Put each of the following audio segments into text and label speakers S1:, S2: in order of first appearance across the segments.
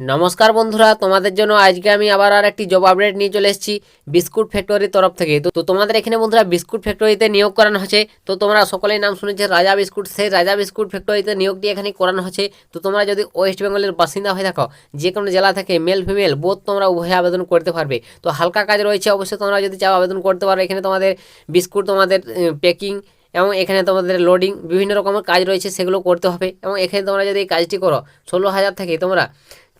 S1: নমস্কার বন্ধুরা, তোমাদের জন্য আজকে আমি আবার আর একটি জব আপডেট নিয়ে চলে এসেছি বিস্কুট ফ্যাক্টরির তরফ থেকে। তো তোমাদের এখানে বন্ধুরা বিস্কুট ফ্যাক্টরিতে নিয়োগ করানো হচ্ছে। তো তোমরা সকলেই নাম শুনেছে রাজা বিস্কুট, সেই রাজা বিস্কুট ফ্যাক্টরিতে নিয়োগটি এখানে করানো হচ্ছে। তো তোমরা যদি ওয়েস্ট বেঙ্গলের বাসিন্দা হয়ে থাকো, যে কোনো জেলা থেকে মেল ফিমেল বোথ তোমরা উভয়ে আবেদন করতে পারবে। তো হালকা কাজ রয়েছে, অবশ্যই তোমরা যদি চাও আবেদন করতে পারো। এখানে তোমাদের বিস্কুট, তোমাদের প্যাকিং এবং এখানে তোমাদের লোডিং বিভিন্ন রকমের কাজ রয়েছে, সেগুলো করতে হবে। এবং এখানে তোমরা যদি এই কাজটি করো 16,000 থেকে তোমরা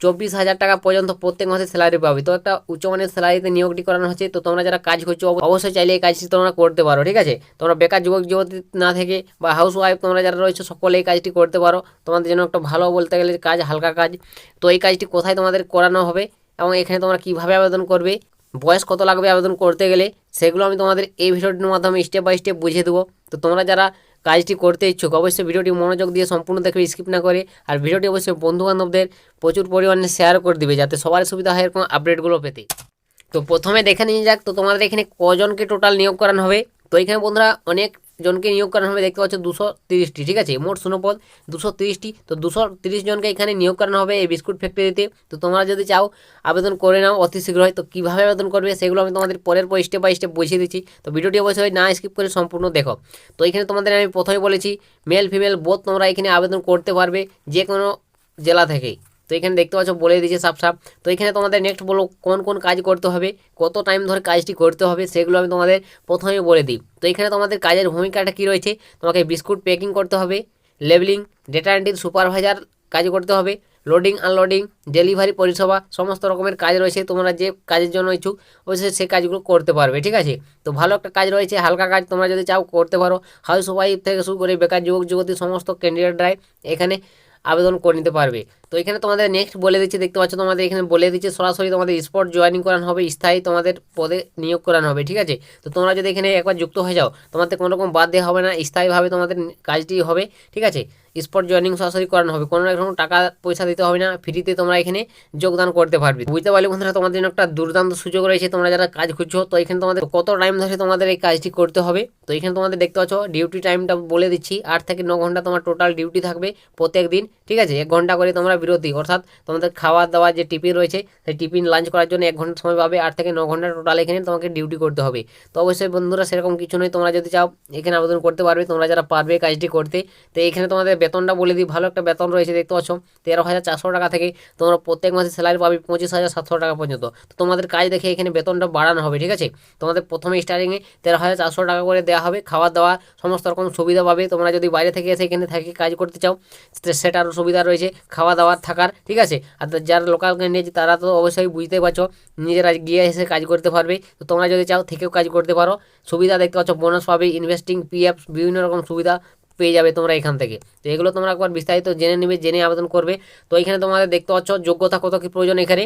S1: 24,000 টাকা পর্যন্ত প্রত্যেক মাসে স্যালারি পাবে। তো একটা উচ্চমানের স্যালারিতে নিয়োগটি করানো হচ্ছে। তো তোমরা যারা কাজ করছো অবশ্যই চাইলে এই কাজটি তোমরা করতে পারো, ঠিক আছে। তোমরা বেকার যুবক যুবতী না থেকে বা হাউস ওয়াইফ তোমরা যারা রয়েছে সকলে এই কাজটি করতে পারো। তোমাদের জন্য একটা ভালো বলতে গেলে কাজ, হালকা কাজ। তো এই কাজটি কোথায় তোমাদের করানো হবে এবং এখানে তোমরা কীভাবে আবেদন করবে, বয়স কত লাগবে আবেদন করতে গেলে, সেগুলো আমি তোমাদের এই ভিডিওটির মাধ্যমে স্টেপ বাই স্টেপ বুঝিয়ে দেবো। তো তোমরা যারা কাজটি করতে ইচ্ছুক অবশ্যই ভিডিওটি মনোযোগ দিয়ে সম্পূর্ণ দেখবে, স্কিপ না করে। আর ভিডিওটি অবশ্যই বন্ধুবান্ধবদের প্রচুর পরিমাণে শেয়ার করে দিবে, যাতে সবার সুবিধা হয় এরকম আপডেটগুলো পেতে। তো প্রথমে দেখে নিয়ে যাক, তো তোমাদের এখানে কজনকে টোটাল নিয়োগ করানো হবে। তো এখানে বন্ধুরা অনেক জনকে নিয়োগ করানো হবে, দেখতে পাচ্ছ 230টি, ঠিক আছে। মোট শূন্যপদ 230টি। তো 230 জনকে এখানে নিয়োগ করানো হবে এই বিস্কুট ফ্যাক্টরিতে। তো তোমরা যদি চাও আবেদন করে নাও অতি শীঘ্রই। তো কীভাবে আবেদন করবে সেগুলো আমি তোমাদের পরের পর স্টেপ বাই স্টেপ বুঝিয়ে দিচ্ছি। তো ভিডিওটি অবশ্যই না স্কিপ করে সম্পূর্ণ দেখো। তো এখানে তোমাদের আমি প্রথমে বলেছি মেল ফিমেল বোথ তোমরা এখানে আবেদন করতে পারবে যে কোনো জেলা থেকেই। তো এখানে দেখতে পাচ্ছ বলে দিয়েছে সাফ সাফ। তো এখানে তোমাদের নেক্সট বলো কোন কোন কাজ করতে হবে, কত টাইম ধরে কাজটি করতে হবে, সেগুলো আমি তোমাদের প্রথমেই বলে দিই। তো এখানে তোমাদের কাজের ভূমিকাটা কী রয়েছে, তোমাকে বিস্কুট প্যাকিং করতে হবে, লেবেলিং, ডেটা এন্ট্রি সুপারভাইজার কাজ করতে হবে, লোডিং আনলোডিং, ডেলিভারি পরিষেবা, সমস্ত রকমের কাজ রয়েছে। তোমরা যে কাজের জন্য ইচ্ছুক অবশ্যই সেই কাজগুলো করতে পারবে, ঠিক আছে। তো ভালো একটা কাজ রয়েছে, হালকা কাজ, তোমরা যদি চাও করতে পারো। হাউস ওয়াইফ থেকে শুরু করে বেকার যুবক যুবতী সমস্ত ক্যান্ডিডেটরাই এখানে আবেদন করে নিতে পারবে। তো এখানে তোমাদের নেক্সট বলে দিচ্ছে, দেখতে পাচ্ছ তোমাদের এখানে বলে দিচ্ছে সরাসরি তোমাদের স্পট জয়েনিং করানো হবে, স্থায়ী তোমাদের পদে নিয়োগ করানো হবে, ঠিক আছে। তো তোমরা যদি এখানে একবার যুক্ত হয়ে যাও তোমাদের কোনো রকম বাদ দেওয়া হবে না, স্থায়ীভাবে তোমাদের কাজটি হবে, ঠিক আছে। স্পট জয়েনিং সরাসরি করানো হবে, কোনো রকম টাকা পয়সা দিতে হবে না, ফ্রিতে তোমরা এখানে যোগদান করতে পারবে। বুঝতে পারলে বন্ধুরা তোমাদের জন্য একটা দুর্দান্ত সুযোগ রয়েছে, তোমরা যারা কাজ খুঁজছো। তো এখানে তোমাদের কত টাইম ধরে তোমাদের এই কাজটি করতে হবে। তো এখানে তোমাদের দেখতে পাচ্ছ ডিউটি টাইমটা বলে দিচ্ছি, 8 থেকে 9 ঘন্টা তোমার টোটাল ডিউটি থাকবে প্রত্যেক দিন, ঠিক আছে। 1 ঘন্টা করে তোমরা বিরতি, অর্থাৎ তোমাদের খাওয়া দাওয়া যে টিফিন রয়েছে সেই টিফিন লাঞ্চ করার জন্য 1 ঘন্টা সময় পাবে। 8 থেকে 9 ঘন্টা টোটাল এখানে তোমাকে ডিউটি করতে হবে। তো অবশ্যই বন্ধুরা সেরকম কিছু নয়, তোমরা যদি চাও এখানে আবেদন করতে পারবে, তোমরা যারা পারবে কাজটি করতে। তো এখানে তোমাদের বেতনটা বলে দিই, ভালো একটা বেতন রয়েছে, দেখতে পাচ্ছ 13,400 টাকা থেকে তোমরা প্রত্যেক মাসে স্যালারি পাবে 25,700 টাকা পর্যন্ত। তো তোমাদের কাজ দেখে এখানে বেতনটা বাড়ানো হবে, ঠিক আছে। তোমাদের প্রথমে স্টার্টিংয়ে 13,400 টাকা করে দেওয়া হবে, খাওয়া দাওয়া সমস্ত রকম সুবিধা পাবে। তোমরা যদি বাইরে থেকে এসে এখানে থেকে কাজ করতে চাও সেটারও সুবিধা রয়েছে, খাওয়া দাওয়ার থাকার, ঠিক আছে। আর যারা লোকাল ক্যান্ডিডেট তারা তো অবশ্যই বুঝতে পারছো নিজেরা গিয়ে এসে কাজ করতে পারবে। তো তোমরা যদি চাও থেকেও কাজ করতে পারো, সুবিধা দেখতে পাচ্ছ, বোনাস পাবে, ইনভেস্টিং, পিএফ, বিভিন্ন রকম সুবিধা পেয়ে যাবে তোমরা এখান থেকে। তো এগুলো তোমরা একবার বিস্তারিত জেনে নেবে, জেনে আবেদন করবে। তো এখানে তোমাদের দেখতে পাচ্ছ যোগ্যতা কত কী প্রয়োজন এখানে,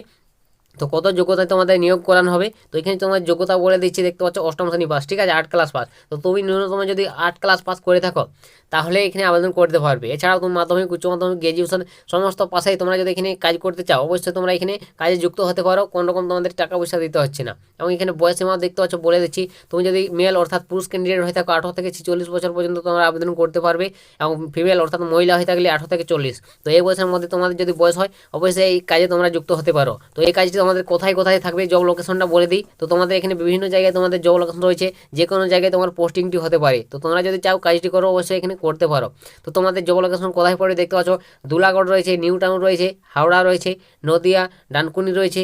S1: তো কত যোগ্যতায় তোমাদের নিয়োগ করানো হবে। তো এখানে তোমার যোগ্যতা বলে দিচ্ছি, দেখতে পাচ্ছ 8ম শ্রেণী পাস, ঠিক আছে, 8 ক্লাস পাস। তো তুমি ন্যূনতম যদি 8 ক্লাস পাস করে থাকো তাহলে এখানে আবেদন করতে পারবে। এছাড়াও তুমি মাধ্যমিক, উচ্চ মাধ্যমিক, গ্র্যাজুয়েশন সমস্ত পাশেই তোমরা যদি এখানে কাজ করতে চাও অবশ্যই তোমরা এখানে কাজে যুক্ত হতে পারো, কোনো রকম তোমাদের টাকা পয়সা দিতে হচ্ছে না। এবং এখানে বয়স সীমা দেখতে পাচ্ছ বলে দিচ্ছি, তুমি যদি মেল অর্থাৎ পুরুষ ক্যান্ডিডেট হয়ে থাকো 18 থেকে 46 বছর পর্যন্ত তোমরা আবেদন করতে পারবে, এবং ফিমেল অর্থাৎ মহিলা হয়ে থাকলে 18 থেকে 40। তো এই বয়সের মধ্যে তোমাদের যদি বয়স হয় অবশ্যই এই কাজে তোমরা যুক্ত হতে পারো। তো এই কাজটি তোমাদের কোথায় কোথায় থাকবে, জব লোকেশনটা বলে দিই। তো তোমাদের এখানে বিভিন্ন জায়গায় তোমাদের জব লোকেশন রয়েছে, যে কোনো জায়গায় তোমার পোস্টিংটি হতে পারে। তো তোমরা যদি চাও কাজটি করো অবশ্যই এখানে করতে পারো। তো তোমাদের জব লোকেশন কোথায় পড়ে দেখতে পাচ্ছ, দুলাগড় রয়েছে, নিউ টাউন রয়েছে, হাওড়া রয়েছে, নদিয়া, ডানকুনি রয়েছে,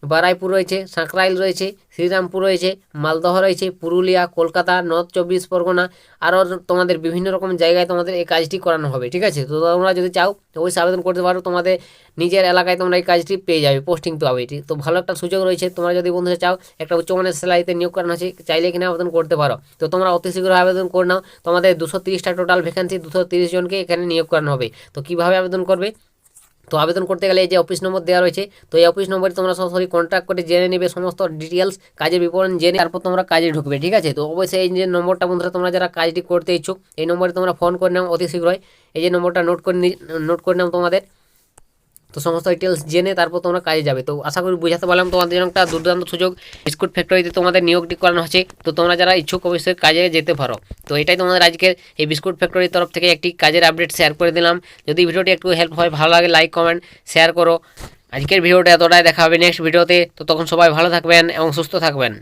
S1: বারাইপুর রয়েছে, সাঁকরাইল রয়েছে, শ্রীরামপুর রয়েছে, মালদহ রয়েছে, পুরুলিয়া, কলকাতা, নর্থ 24 পরগনা, আরও তোমাদের বিভিন্ন রকম জায়গায় তোমাদের এই কাজটি করানো হবে, ঠিক আছে। তো তোমরা যদি চাও অবশ্যই আবেদন করতে পারো, তোমাদের নিজের এলাকায় তোমরা এই কাজটি পেয়ে যাবে, পোস্টিং পাবে এটি। তো ভালো একটা সুযোগ রয়েছে, তোমরা যদি বন্ধুরা চাও একটা উচ্চমানের স্যালারিতে নিয়োগ করানো আছে চাইলে এখানে আবেদন করতে পারো। তো তোমরা অতি শীঘ্র আবেদন করে নাও, তোমাদের 230টা টোটাল ভ্যাকেন্সি, 230 জনকে এখানে নিয়োগ করানো হবে। তো কীভাবে আবেদন করবে, তো আবেদন করতে গেলে এই যে অফিস নম্বর দেওয়া রয়েছে, তো এই অফিস নম্বরে তোমরা সরাসরি কন্ট্যাক্ট করে জেনে নেবে সমস্ত ডিটেলস, কাজের বিবরণ জেনে তারপর তোমরা কাজে ঢুকবে, ঠিক আছে। তো অবশ্যই এই যে নম্বরটা বন্ধুরা তোমরা যারা কাজটি করতে ইচ্ছুক এই নম্বরে তোমরা ফোন করে নাও অতি শীঘ্রই। এই যে নম্বরটা নোট করে নাও তোমাদের, তো সমস্ত ডিটেলস জেনে তারপর তোমরা কাজে যাবে। তো আশা করি বুঝাতে পারলাম, তোমাদের জন্য একটা দুর্দান্ত সুযোগ, বিস্কুট ফ্যাক্টরিতে তোমাদের নিয়োগটি করানো হচ্ছে। তো তোমরা যারা ইচ্ছুক অবশ্যই কাজে যেতে পারো। তো এটাই তোমাদের আজকের এই বিস্কুট ফ্যাক্টরির তরফ থেকে একটি কাজের আপডেট শেয়ার করে দিলাম। যদি ভিডিওটি একটু হেল্প হয়, ভালো লাগে, লাইক কমেন্ট শেয়ার করো। আজকের ভিডিওটা এতটাই, দেখা হবে নেক্সট ভিডিওতে। তো তখন সবাই ভালো থাকবেন এবং সুস্থ থাকবেন।